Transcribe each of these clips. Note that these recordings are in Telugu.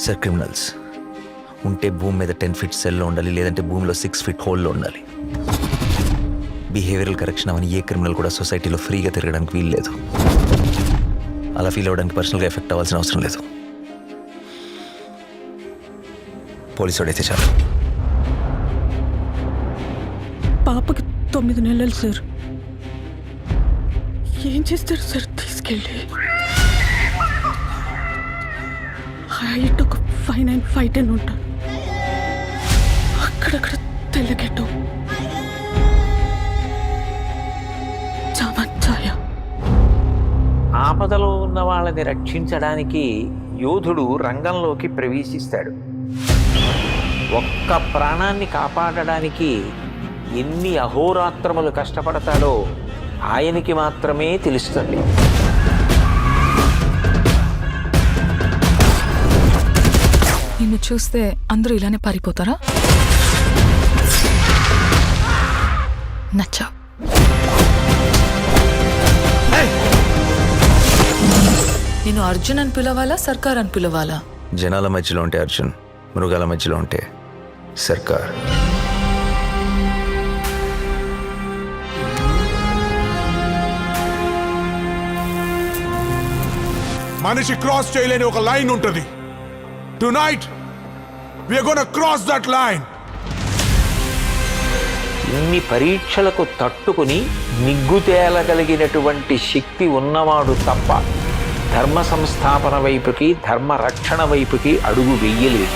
సార్ క్రిమినల్స్ ఉంటే భూమి మీద 10 feet సెల్లో ఉండాలి, లేదంటే భూమిలో 6 feet హోల్లో ఉండాలి. బిహేవియరల్ కరెక్షన్ అవని ఏ క్రిమినల్ కూడా సొసైటీలో ఫ్రీగా తిరగడానికి వీలు లేదు. అలా ఫీల్ అవ్వడానికి పర్సనల్గా ఎఫెక్ట్ అవ్వాల్సిన అవసరం లేదు. పోలీసు వాడైతే చాలు. పాపకి 9 నెలలు సార్. ఏం చేస్తారు సార్ తీసుకెళ్ళి? హైట్ ఒక 5'9", 5'10" ఉంటారు. అక్కడక్కడ తెల్లగెట్టు చామచ్చాయ. ఆపదలో ఉన్న వాళ్ళని రక్షించడానికి యోధుడు రంగంలోకి ప్రవేశిస్తాడు. ఒక్క ప్రాణాన్ని కాపాడడానికి ఎన్ని అహోరాత్రములు కష్టపడతాడో ఆయనకి మాత్రమే తెలుస్తుంది. నిన్ను చూస్తే అందరూ ఇలానే పారిపోతారా? నచ్చా. నేను అర్జున్ అని పిలవాలా, సర్కార్ అని పిలవాలా? జనాల మధ్యలో ఉంటే అర్జున్, మృగాల మధ్యలో ఉంటే సర్కార్. మనిషి క్రాస్ చేయలేని ఒక లైన్ ఉంటుంది. Tonight we are gonna cross that line. ఇన్ని పరీక్షలకు తట్టుకుని నిగ్గు తేలగలిగినటువంటి శక్తి ఉన్నవాడు తప్ప ధర్మ సంస్థాపన వైపుకి, ధర్మ రక్షణ వైపుకి అడుగు వెయ్యలేదు.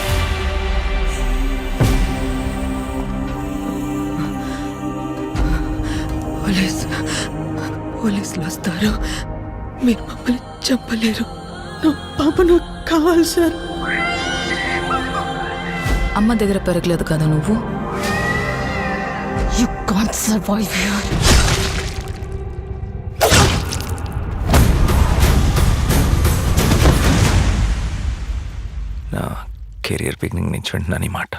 పోలీసులు వస్తారు. మీరు మమ్మల్ని చెప్పలేరు. నా పాప నాకు కావాలి సార్. అమ్మ దగ్గర పెరగలేదు కదా నువ్వు? You can't survive here. నా కెరియర్ బిగినింగ్ నుంచి వింటున్నాను ఈ మాట.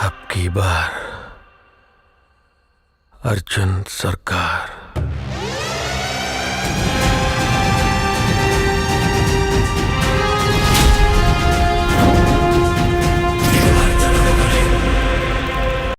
अब की बार अर्जुन सरकार.